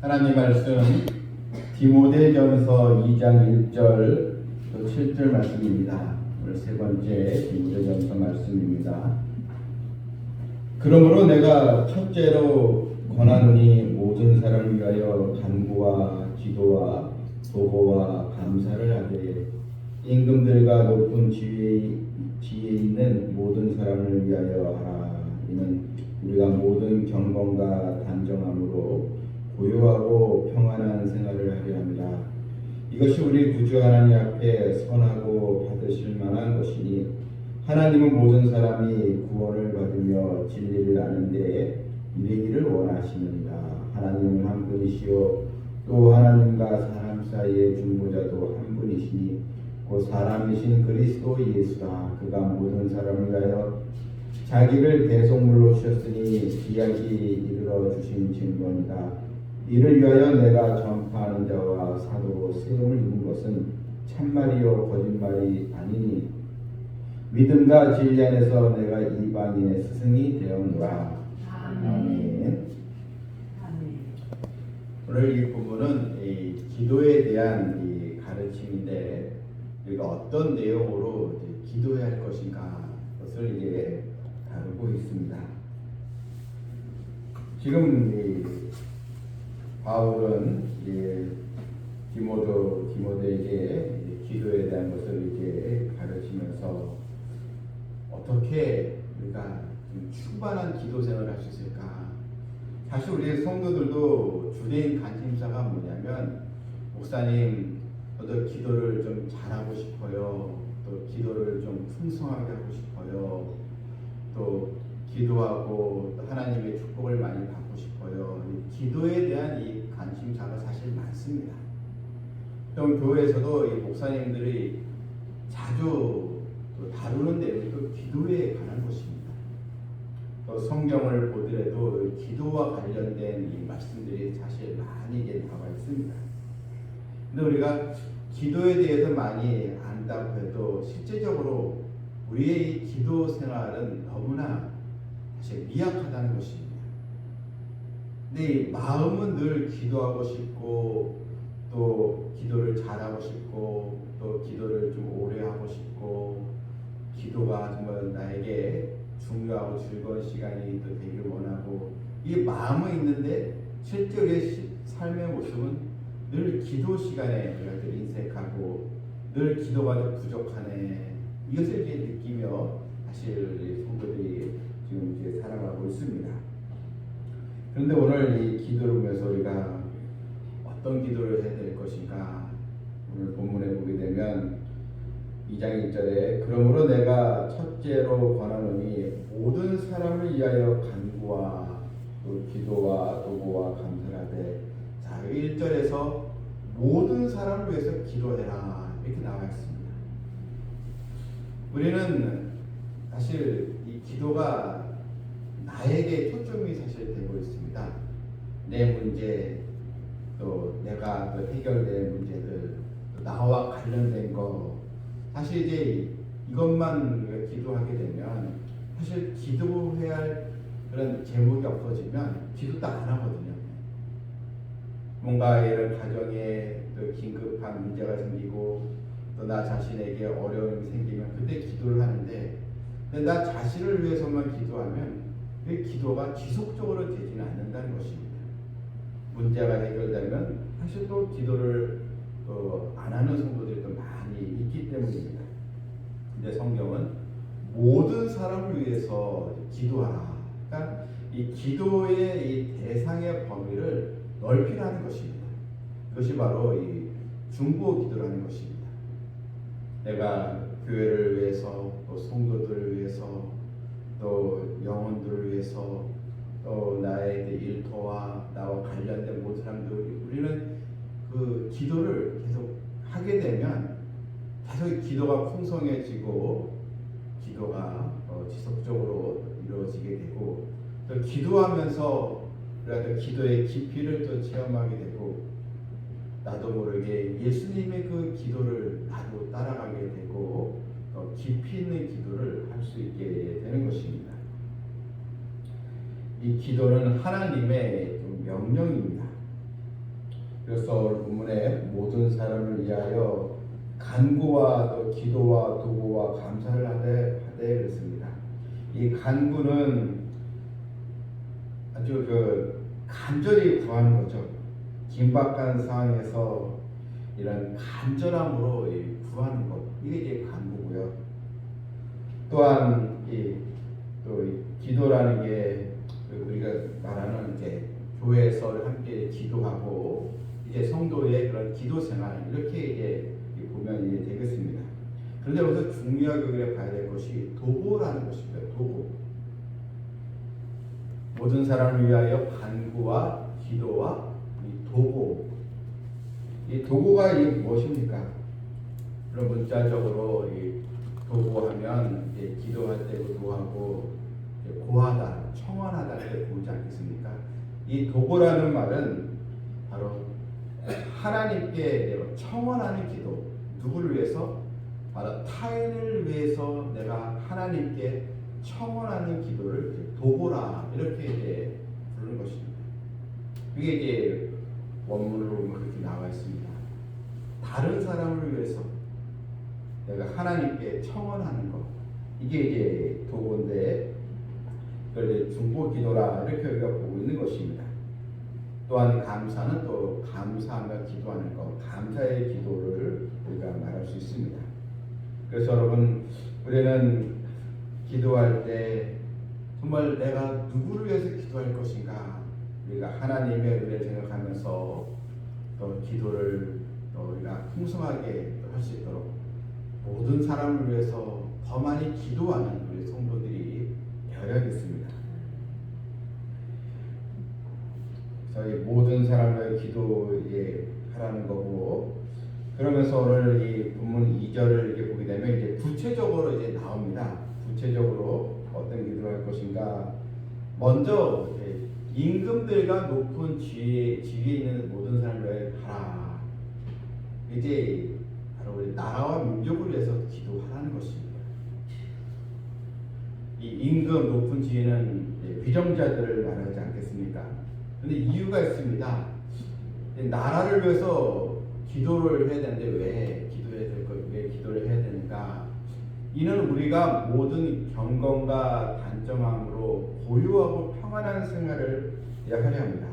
하나님 말씀 디모데전서 2장 1절 또 7절 말씀입니다. 오늘 세 번째 디모데전서 말씀입니다. 그러므로 내가 첫째로 권하노니 모든 사람을 위하여 간구와 기도와 도고와 감사를 하되 임금들과 높은 지위에 있는 모든 사람을 위하여 하라. 이는 우리가 모든 경건과 단정함으로 고요하고 평안한 생활을 하려 합니다. 이것이 우리 구주 하나님 앞에 선하고 받으실 만한 것이니 하나님은 모든 사람이 구원을 받으며 진리를 아는 데에 이르기를 원하시느니라. 하나님은 한 분이시요 또 하나님과 사람 사이의 중보자도 한 분이시니 곧 사람이신 그리스도 예수라. 그가 모든 사람을 위하여 자기를 대속물로 주셨으니 귀하게 이르러 주신 증거이다. 이를 위하여 내가 전파하는 자와 사도로 세움을 입은 것은 참말이요 거짓말이 아니니 믿음과 진리 안에서 내가 이방인의 스승이 되었노라. 아멘. 오늘 이 부분은 기도에 대한 가르침인데 우리가 어떤 내용으로 기도해야 할 것인가 것을 다루고 있습니다. 지금 바울은 디모데에게 기도에 대한 것을 가르치면서 어떻게 우리가 충만한 기도 생활을 할 수 있을까? 사실 우리 성도들도 주된 관심사가 뭐냐면 목사님 저도 기도를 좀 잘하고 싶어요. 또 기도를 좀 풍성하게 하고 싶어요. 또 기도하고 또 하나님의 축복을 많이 받고 싶어요. 이 기도에 대한 이 관심사가 사실 많습니다. 또 교회에서도 이 목사님들이 자주 또 다루는 내용도 기도에 관한 것입니다. 또 성경을 보더라도 기도와 관련된 이 말씀들이 사실 많이 나와 있습니다. 근데 우리가 기도에 대해서 많이 안다고 해도 실제적으로 우리의 이 기도 생활은 너무나 사실 미약하다는 것입니다. 근데 마음은 늘 기도하고 싶고 또 기도를 잘하고 싶고 또 기도를 좀 오래 하고 싶고 기도가 정말 나에게 중요하고 즐거운 시간이 또 되길 원하고 이 마음은 있는데 실제 우리의 삶의 모습은 늘 기도 시간에 우리가 늘 인색하고 늘 기도가 좀 부족하네 이것을 느끼며 사실 성도들이 지금 살아가고 있습니다. 그런데 오늘 이 기도를 보면서 우리가 어떤 기도를 해야 될 것인가 오늘 본문에 보게 되면 2장 1절에 그러므로 내가 첫째로 권하노니 모든 사람을 위하여 간구와 또 기도와 도고와 감사를 하되 자 1절에서 모든 사람을 위해서 기도해라 이렇게 나와 있습니다. 우리는 사실 이 기도가 나에게 초점이 사실 되고 있습니다. 내 문제, 또 내가 또 해결될 문제들, 또 나와 관련된 거, 사실 이것만 우리가 기도하게 되면 사실 기도해야 할 그런 제목이 없어지면 기도도 안 하거든요. 뭔가 이런 가정에 또 긴급한 문제가 생기고 또 나 자신에게 어려움이 생기면 그때 기도를 하는데 근데 나 자신을 위해서만 기도하면 그 기도가 지속적으로 되지는 않는다는 것입니다. 문제가 해결되면 사실 또 기도를 또 안 하는 성도들이 또 많이 있기 때문입니다. 근데 성경은 모든 사람을 위해서 기도하라. 그러니까 이 기도의 이 대상의 범위를 넓히라는 것입니다. 그것이 바로 이 중보 기도라는 것입니다. 내가 교회를 위해서 또 성도들을 위해서 또 영혼들을 위해서 또 나의 일터와 나와 관련된 모든 사람들 우리는 그 기도를 계속 하게 되면 계속 기도가 풍성해지고 기도가 지속적으로 이루어지게 되고 또 기도하면서 우리가 또 기도의 깊이를 또 체험하게 되고 나도 모르게 예수님의 그 기도를 나도 따라가게 되고 깊이 있는 기도를 할 수 있게 되는 것입니다. 이 기도는 하나님의 명령입니다. 그래서 오늘 본문에 모든 사람을 위하여 간구와 또 기도와 도구와 감사를 하되 그랬습니다. 이 간구는 아주 간절히 구하는 거죠. 긴박한 상황에서 이런 간절함으로 구하는 것, 이게 이제 간구고요. 또한 또 기도라는 게 우리가 말하는 이제 교회에서 함께 기도하고 이제 성도의 그런 기도 생활, 이렇게 이제 보면 이제 되겠습니다. 그런데 여기서 중요하게 우리가 봐야 될 것이 도구라는 것입니다. 도구. 모든 사람을 위하여 간구와 기도와 이 도구. 이 도구가 무엇입니까? 그런 문자적으로 이 도구하면 이제 기도할 때 도구하고 고하다, 청원하다 때 보지 않겠습니까? 이 도구라는 말은 바로 하나님께 청원하는 기도. 누구를 위해서? 바로 타인을 위해서 내가 하나님께 청원하는 기도를 도구라, 이렇게 이제 부르는 것입니다. 이게 이제 원문으로 보면 그렇게 나와 있습니다. 다른 사람을 위해서 내가 하나님께 청원하는 것, 이게 이제 도구인데, 그걸 이제 중보 기도라, 이렇게 우리가 보고 있는 것입니다. 또한 감사는 또 감사하며 기도하는 것, 감사의 기도를 우리가 말할 수 있습니다. 그래서 여러분, 우리는 기도할 때 정말 내가 누구를 위해서 기도할 것인가, 우리가 하나님의 은혜를 생각하면서 또 기도를 또 우리가 풍성하게 할 수 있도록 모든 사람을 위해서 더 많이 기도하는 우리 성도들이 되어야겠습니다. 저희 모든 사람을 기도에 하라는 거고, 그러면서 오늘 이 본문 2절을 이렇게 보게 되면 이제 구체적으로 이제 나옵니다. 구체적으로 어떤 기도를 할 것인가. 먼저 임금들과 높은 지위에 있는 모든 사람을 하라. 이제 바로 우리 나라와 민족을 위해서 기도하라는 것입니다. 이 임금 높은 지위는 위정자들을 말하지 않겠습니까? 그런데 이유가 있습니다. 나라를 위해서 기도를 해야 되는데 왜 기도를 해야 되는가? 이는 우리가 모든 경건과 단정함으로 고요하고 평안한 생활을 하려 합니다.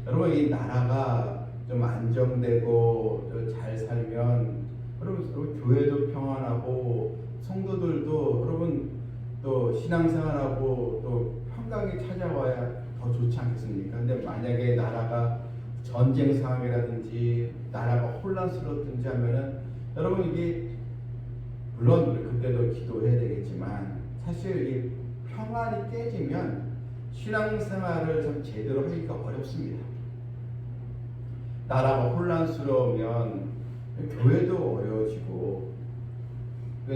여러분, 이 나라가 좀 안정되고 잘 살면 여러분 교회도 평안하고 성도들도 여러분 또 신앙생활하고 또 평강이 찾아와야 더 좋지 않겠습니까? 근데 만약에 나라가 전쟁 상황이라든지 나라가 혼란스럽든지 하면은 여러분 이게 물론 우리 그때도 기도해야 되겠지만 사실 이 평안이 깨지면 신앙생활을 좀 제대로 하기가 어렵습니다. 나라가 혼란스러우면 교회도 어려워지고,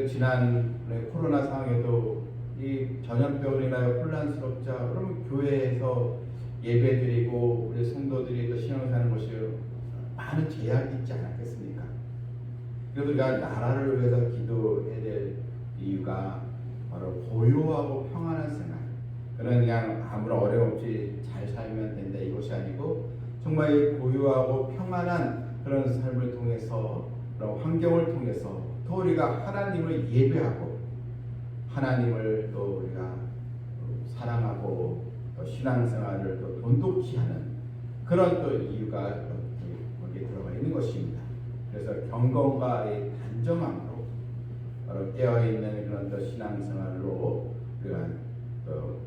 지난 코로나 상황에도 이 전염병이나 혼란스럽자 그러면 교회에서 예배드리고 우리 성도들이 또 신앙사는 것이 많은 제약이 있지 않았겠습니까? 그래서 우리가 나라를 위해서 기도해야 될 이유가 바로 고요하고 평안한 생활, 그냥 아무런 어려움 없이 잘 살면 된다, 이것이 아니고 정말 이 고요하고 평안한 그런 삶을 통해서, 그런 환경을 통해서 또 우리가 하나님을 예배하고 하나님을 또 우리가 사랑하고 또 신앙생활을 또 돈독히 하는 그런 또 이유가 거기에 들어가 있는 것입니다. 그래서 경건과 단정함으로 바로 깨어있는 그런 또 신앙생활로 우리가 또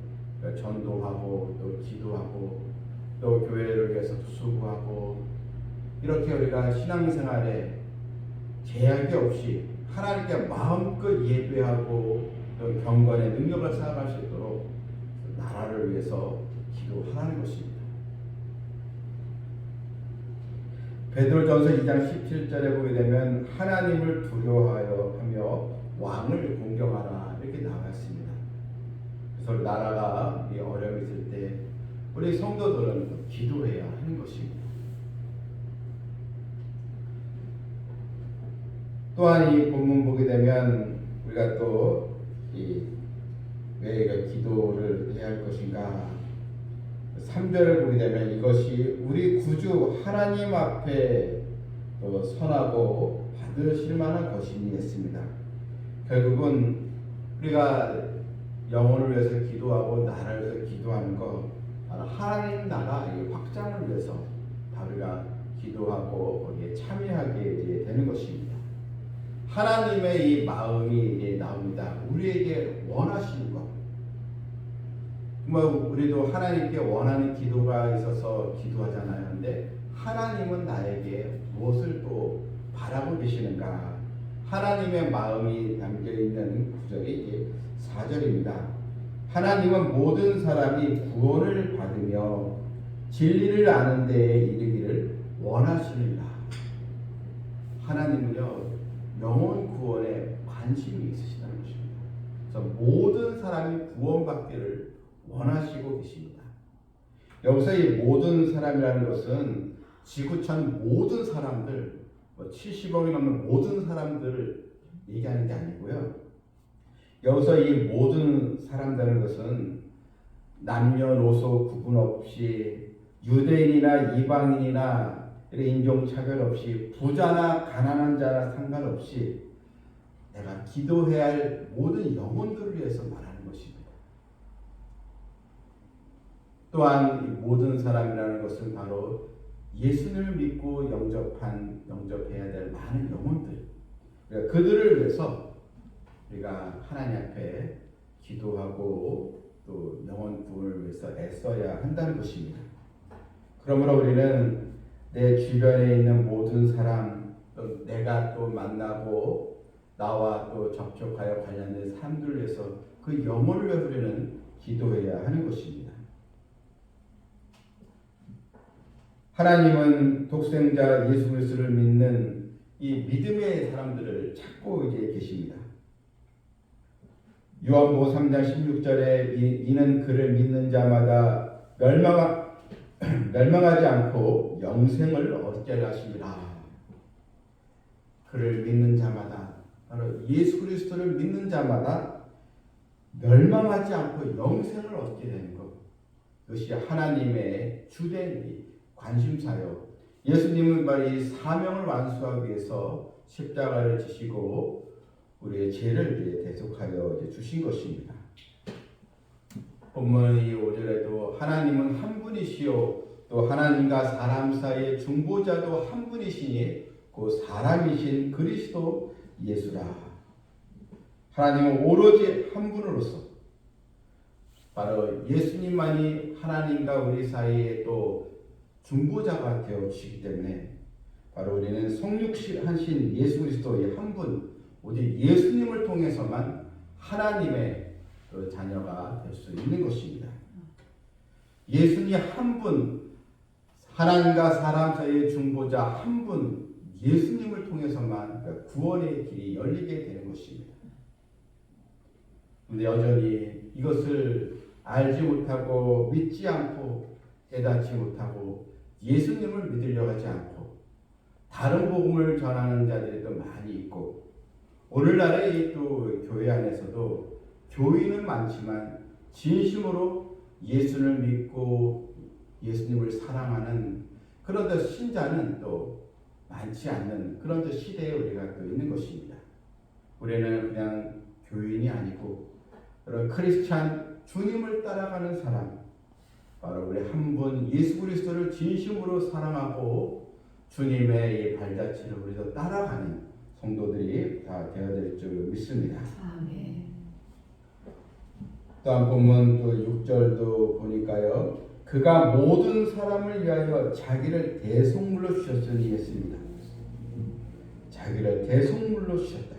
전도하고 또 기도하고 또 교회를 위해서 수고하고, 이렇게 우리가 신앙생활에 제약이 없이 하나님께 마음껏 예배하고 또 경건의 능력을 쌓아갈 수 있도록 나라를 위해서 기도하라는 것입니다. 베드로전서 2장 17절에 보게 되면 하나님을 두려워하여 하며 왕을 공경하라, 이렇게 나와 있습니다. 그래서 나라가 어려움이 있을 때 우리 성도들은 기도해야 하는 것입니다. 또한 이 본문 보게 되면 우리가 또 왜 기도를 해야 할 것인가, 3절을 보게 되면 이것이 우리 구주 하나님 앞에 또 선하고 받으실 만한 것이니 했습니다. 결국은 우리가 영혼을 위해서 기도하고 나라를 위해서 기도하는 것, 바로 하나님 나라의 확장을 위해서 우리가 기도하고 거기에 참여하게 이제 되는 것입니다. 하나님의 이 마음이 이제 나옵니다. 우리에게 원하시는 것. 우리도 하나님께 원하는 기도가 있어서 기도하잖아요. 근데 하나님은 나에게 무엇을 또 바라고 계시는가? 하나님의 마음이 담겨 있는 구절이 4절입니다. 하나님은 모든 사람이 구원을 받으며 진리를 아는 데에 이르기를 원하시느니라. 하나님은요, 영혼 구원에 관심이 있으시다는 것입니다. 그래서 모든 사람이 구원받기를 원하시고 계십니다. 여기서 이 모든 사람이라는 것은 지구촌 모든 사람들, 70억이 넘는 모든 사람들을 얘기하는 게 아니고요. 여기서 이 모든 사람들은 것은 남녀노소 구분 없이 유대인이나 이방인이나 인종차별 없이 부자나 가난한 자나 상관없이 내가 기도해야 할 모든 영혼들을 위해서 말하는 것입니다. 또한 이 모든 사람이라는 것은 바로 예수님을 믿고 영접해야 될 많은 영혼들, 그러니까 그들을 위해서 우리가 하나님 앞에 기도하고 또 영혼 구원을 위해서 애써야 한다는 것입니다. 그러므로 우리는 내 주변에 있는 모든 사람, 또 내가 또 만나고 나와 또 접촉하여 관련된 사람들을 위해서 그 영혼을 위해 우리는 기도해야 하는 것입니다. 하나님은 독생자 예수 그리스도를 믿는 이 믿음의 사람들을 찾고 이제 계십니다. 요한복음 3장 16절에 이는 그를 믿는 자마다 멸망하지 않고 영생을 얻게 하시리라. 그를 믿는 자마다, 바로 예수 그리스도를 믿는 자마다 멸망하지 않고 영생을 얻게 되는 것. 이것이 하나님의 주된 관심사요. 예수님은 바로 이 사명을 완수하기 위해서 십자가를 지시고 우리의 죄를 대속하여 주신 것입니다. 본문 이 5절에도 하나님은 한 분이시요 또 하나님과 사람 사이의 중보자도 한 분이시니 그 사람이신 그리스도 예수라. 하나님은 오로지 한 분으로서 바로 예수님만이 하나님과 우리 사이에 또 중보자가 되어 주시기 때문에 바로 우리는 성육신하신 예수 그리스도의 한 분, 오직 예수님을 통해서만 하나님의 그 자녀가 될 수 있는 것입니다. 예수님 한 분, 하나님과 사람 사이의 중보자 한 분, 예수님을 통해서만 구원의 길이 열리게 되는 것입니다. 그런데 여전히 이것을 알지 못하고 믿지 않고 깨닫지 못하고 예수님을 믿으려고 하지 않고 다른 복음을 전하는 자들이 또 많이 있고, 오늘날의 또 교회 안에서도 교인은 많지만 진심으로 예수를 믿고 예수님을 사랑하는 그런 신자는 또 많지 않는 그런 시대에 우리가 또 있는 것입니다. 우리는 그냥 교인이 아니고 그런 크리스찬 주님을 따라가는 사람, 바로 우리 한 분 예수 그리스도를 진심으로 사랑하고 주님의 이 발자취를 우리도 따라가는 성도들이 다 되어야 될 줄 믿습니다. 아멘. 또한 본문 또 6절도 보니까요, 그가 모든 사람을 위하여 자기를 대속물로 주셨으니 했습니다. 자기를 대속물로 주셨다.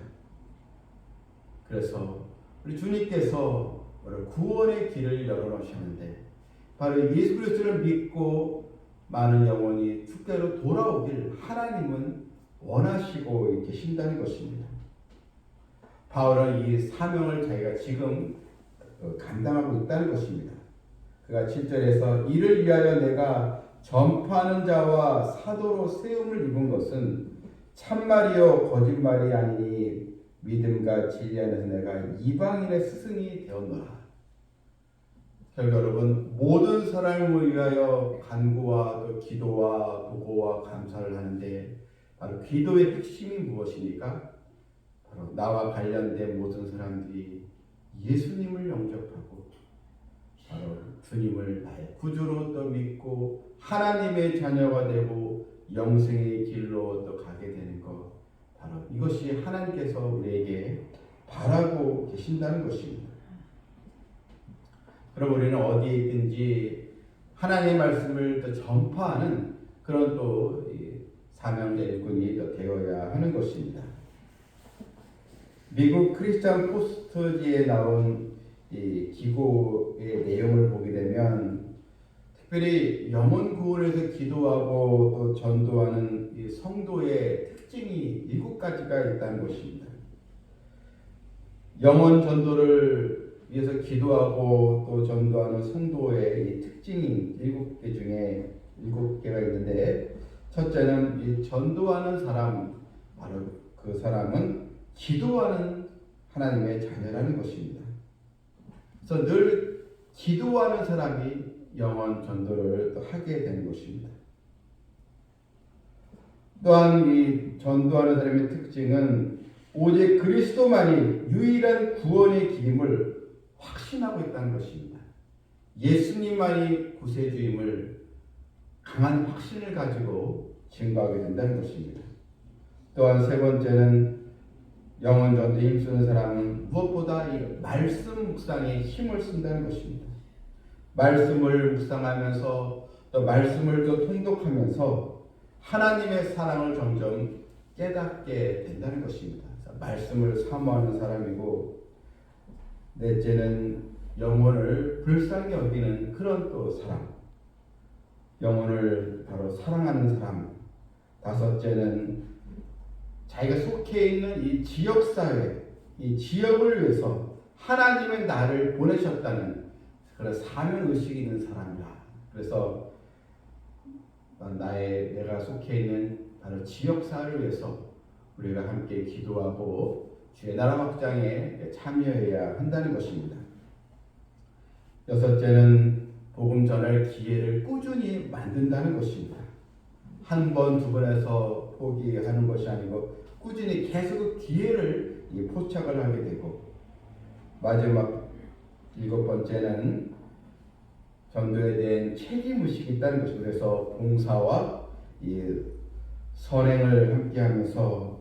그래서 우리 주님께서 구원의 길을 열어놓으셨는데 바로 예수 그리스도를 믿고 많은 영혼이 축대로 돌아오길 하나님은 원하시고 계신다는 것입니다. 바울은 이 사명을 자기가 지금 감당하고 있다는 것입니다. 그가 7절에서 이를 위하여 내가 전파하는 자와 사도로 세움을 입은 것은 참말이요 거짓말이 아니니 믿음과 진리 안에서 내가 이방인의 스승이 되었노라. 결국 여러분 모든 사람을 위하여 간구와 또 기도와 보고와 감사를 하는데 바로 기도의 핵심이 무엇입니까? 바로 나와 관련된 모든 사람들이 예수님을 영접하고 바로 주님을 나의 구주로 또 믿고 하나님의 자녀가 되고 영생의 길로 또 가게 되는 것, 바로 이것이 하나님께서 우리에게 바라고 계신다는 것입니다. 그럼 우리는 어디에 있든지 하나님의 말씀을 또 전파하는 그런 또 사명자 일꾼이 또 되어야 하는 것입니다. 미국 크리스천 포스트지에 나온 이 기고의 내용을 보게 되면 특별히 영혼 구원에서 기도하고 또 전도하는 이 성도의 특징이 7가지가 있다는 것입니다. 영혼 전도를 위해서 기도하고 또 전도하는 성도의 이 특징인 7개 중에 7개가 있는데, 첫째는 이 전도하는 사람, 바로 그 사람은 기도하는 하나님의 자녀라는 것입니다. 그래서 늘 기도하는 사람이 영혼 전도를 또 하게 되는 것입니다. 또한 이 전도하는 사람의 특징은 오직 그리스도만이 유일한 구원의 길임을 확신하고 있다는 것입니다. 예수님만이 구세주임을 강한 확신을 가지고 증거하게 된다는 것입니다. 또한 세 번째는 영혼 전도에 힘쓰는 사람은 무엇보다 이 말씀 묵상에 힘을 쓴다는 것입니다. 말씀을 묵상하면서 또 말씀을 또 통독하면서 하나님의 사랑을 점점 깨닫게 된다는 것입니다. 말씀을 사모하는 사람이고, 넷째는 영혼을 불쌍히 여기는 그런 또 사람, 영혼을 바로 사랑하는 사람. 다섯째는 자기가 속해 있는 이 지역사회, 이 지역을 위해서 하나님의 나를 보내셨다는 그런 사명의식이 있는 사람이라. 그래서 내가 속해 있는 바로 지역사회를 위해서 우리가 함께 기도하고 주의 나라 확장에 참여해야 한다는 것입니다. 여섯째는 복음 전할 기회를 꾸준히 만든다는 것입니다. 한 번, 두 번에서 포기하는 것이 아니고 꾸준히 계속 그 기회를 포착을 하게 되고, 마지막 7번째는 전도에 대한 책임의식이 있다는 것입니다. 그래서 봉사와 이 선행을 함께하면서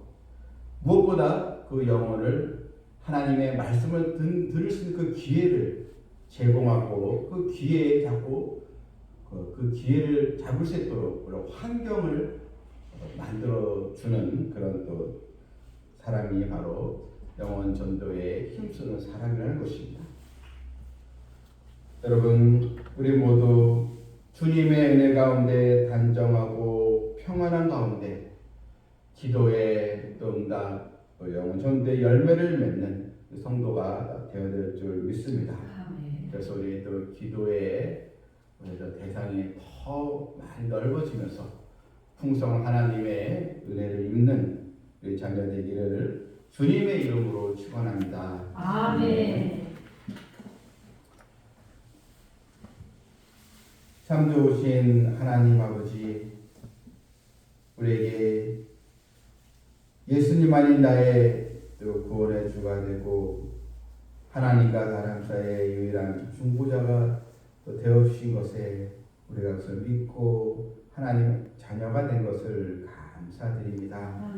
무엇보다 그 영혼을 하나님의 말씀을 들을 수 있는 그 기회를 제공하고 그 기회에 자꾸 그 기회를 잡을 수 있도록 그런 환경을 만들어주는 그런 또 사람이 바로 영혼 전도에 힘쓰는 사람이라는 것입니다. 여러분, 우리 모두 주님의 은혜 가운데 단정하고 평안한 가운데 기도의 또 응답, 또 영혼 전도의 열매를 맺는 성도가 되어야 될 줄 믿습니다. 그래서 우리 또 기도의 대상이 더 많이 넓어지면서 풍성한 하나님의 은혜를 입는 우리 자녀 되기를 주님의 이름으로 축원합니다. 아멘. 참 좋으신 하나님 아버지, 우리에게 예수님만이 나의 또 구원의 주가 되고 하나님과 사람 사이의 유일한 중보자가 또 되어주신 것에 우리가 그것을 믿고 하나님의 자녀가 된 것을 감사드립니다.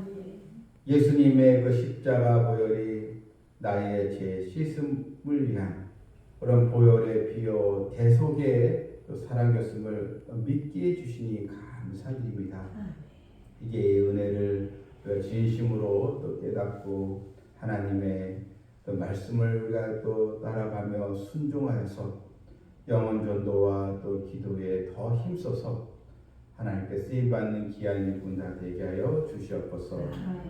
예수님의 그 십자가 보혈이 나의 죄 씻음을 위한 그런 보혈의 피요 대속의 또 사랑이었음을 믿게 해주시니 감사드립니다. 이게 은혜를 진심으로 또 깨닫고 하나님의 또 말씀을 우리가 또 따라가며 순종하여서 영혼 전도와 또 기도에 더 힘써서 하나님께 쓰임받는 귀한 일꾼 다 되게 하여 주시옵소서.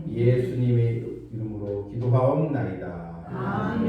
예수님의 이름으로 기도하옵나이다. 아멘.